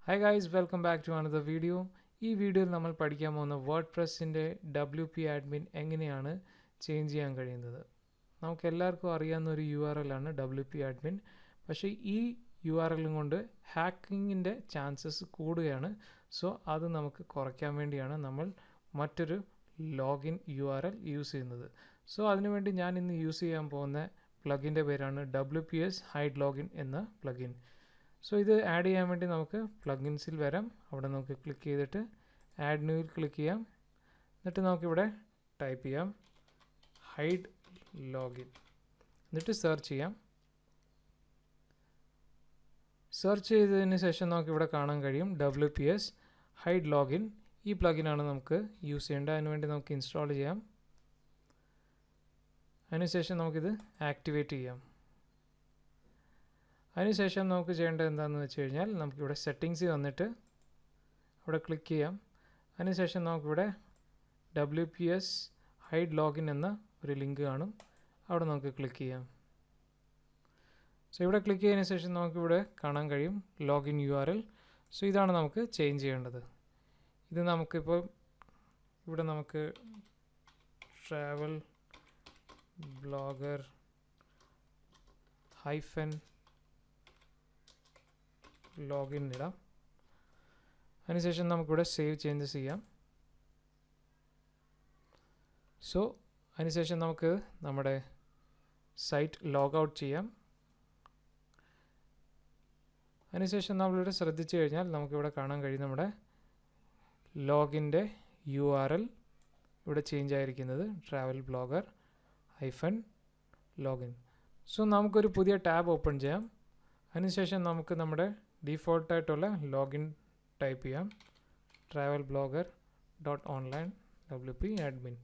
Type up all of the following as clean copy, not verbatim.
Hi guys, welcome back to another video. ഈ വീഡിയോയിൽ നമ്മൾ പഠിക്കാൻ പോകുന്ന വേർഡ്പ്രസ്സിൻ്റെ WP-admin എങ്ങനെയാണ് ചേഞ്ച് ചെയ്യാൻ കഴിയുന്നത്. നമുക്ക് എല്ലാവർക്കും അറിയാവുന്ന ഒരു URL ആണ് WP-admin. പക്ഷേ ഈ URL കൊണ്ട് ഹാക്കിങ്ങിൻ്റെ ചാൻസസ് കൂടുകയാണ്. സോ അത് നമുക്ക് കുറയ്ക്കാൻ വേണ്ടിയാണ് നമ്മൾ മറ്റൊരു ലോഗിൻ URL യൂസ് ചെയ്യുന്നത്. സോ അതിനുവേണ്ടി ഞാൻ ഇന്ന് യൂസ് ചെയ്യാൻ പോകുന്ന പ്ലഗിൻ്റെ പേരാണ് WPS ഹൈഡ് ലോഗിൻ എന്ന പ്ലഗിൻ. സോ ഇത് ആഡ് ചെയ്യാൻ വേണ്ടി നമുക്ക് പ്ലഗിൻസിൽ വരാം. അവിടെ നമുക്ക് ക്ലിക്ക് ചെയ്തിട്ട് ആഡ് ന്യൂവിൽ ക്ലിക്ക് ചെയ്യാം. എന്നിട്ട് നമുക്കിവിടെ ടൈപ്പ് ചെയ്യാം ഹൈഡ് ലോഗിൻ. എന്നിട്ട് സെർച്ച് ചെയ്യാം. സെർച്ച് ചെയ്തതിന് ശേഷം നമുക്കിവിടെ കാണാൻ കഴിയും WPS ഹൈഡ് ലോഗിൻ. ഈ പ്ലഗിനാണ് നമുക്ക് യൂസ് ചെയ്യേണ്ടത്. അതിനുവേണ്ടി നമുക്ക് ഇൻസ്റ്റാൾ ചെയ്യാം. അതിനുശേഷം നമുക്കിത് ആക്ടിവേറ്റ് ചെയ്യാം. അതിനുശേഷം നമുക്ക് ചെയ്യേണ്ടത് എന്താണെന്ന് വെച്ച് കഴിഞ്ഞാൽ നമുക്കിവിടെ സെറ്റിങ്സിൽ വന്നിട്ട് അവിടെ ക്ലിക്ക് ചെയ്യാം. അതിനുശേഷം നമുക്കിവിടെ WPS ഹൈഡ് ലോഗിൻ എന്ന ഒരു ലിങ്ക് കാണും. അവിടെ നമുക്ക് ക്ലിക്ക് ചെയ്യാം. സോ ഇവിടെ ക്ലിക്ക് ചെയ്തതിന് ശേഷം നമുക്കിവിടെ കാണാൻ കഴിയും ലോഗിൻ URL. സോ ഇതാണ് നമുക്ക് ചേഞ്ച് ചെയ്യേണ്ടത്. ഇത് നമുക്കിപ്പോൾ ഇവിടെ നമുക്ക് ട്രാവൽ ബ്ലോഗർ ലോഗിൻ ഇടാം. അതിനുശേഷം നമുക്കിവിടെ സേവ് ചേഞ്ചസ് ചെയ്യാം. സോ അതിനുശേഷം നമുക്ക് നമ്മുടെ സൈറ്റ് ലോഗ് ഔട്ട് ചെയ്യാം. അതിനുശേഷം നമ്മളിവിടെ ശ്രദ്ധിച്ചു കഴിഞ്ഞാൽ നമുക്കിവിടെ കാണാൻ കഴിയും നമ്മുടെ ലോഗിൻ്റെ URL ഇവിടെ ചേഞ്ച് ആയിരിക്കുന്നത് ട്രാവൽ ബ്ലോഗർ -ലോഗിൻ. സോ നമുക്കൊരു പുതിയ ടാബ് ഓപ്പൺ ചെയ്യാം. അതിനുശേഷം നമുക്ക് നമ്മുടെ ഡിഫോൾട്ടായിട്ടുള്ള ലോഗിൻ ടൈപ്പ് ചെയ്യാം. travelblogger.online WP-admin.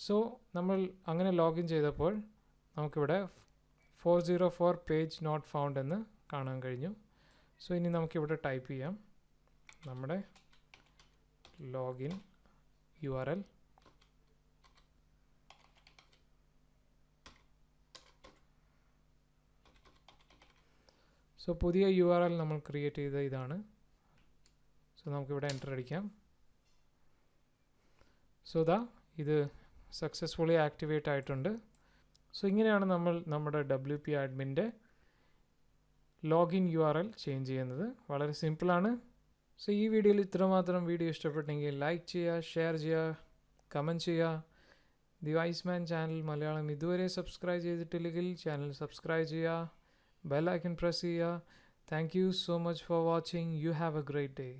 സോ നമ്മൾ അങ്ങനെ ലോഗിൻ ചെയ്തപ്പോൾ നമുക്കിവിടെ 404 പേജ് നോട്ട് ഫൗണ്ട് എന്ന് കാണാൻ കഴിഞ്ഞു. സോ ഇനി നമുക്കിവിടെ ടൈപ്പ് ചെയ്യാം നമ്മുടെ ലോഗിൻ URL. സോ പുതിയ URL നമ്മൾ ക്രിയേറ്റ് ചെയ്ത ഇതാണ്. സോ നമുക്കിവിടെ എൻ്റർ അടിക്കാം. സോ ഇത് സക്സസ്ഫുള്ളി ആക്ടിവേറ്റ് ആയിട്ടുണ്ട്. സോ ഇങ്ങനെയാണ് നമ്മൾ നമ്മുടെ WP-adminൻ്റെ ലോഗിൻ URL ചേഞ്ച് ചെയ്യുന്നത്. വളരെ സിമ്പിളാണ്. സോ ഈ വീഡിയോയിൽ ഇത്രമാത്രം. വീഡിയോ ഇഷ്ടപ്പെട്ടെങ്കിൽ ലൈക്ക് ചെയ്യുക, ഷെയർ ചെയ്യുക, കമൻറ്റ് ചെയ്യുക. ദി വൈസ്മാൻ ചാനൽ മലയാളം ഇതുവരെ സബ്സ്ക്രൈബ് ചെയ്തിട്ടില്ലെങ്കിൽ ചാനൽ സബ്സ്ക്രൈബ് ചെയ്യുക. Bell icon press here. Thank you so much for watching. You have a great day.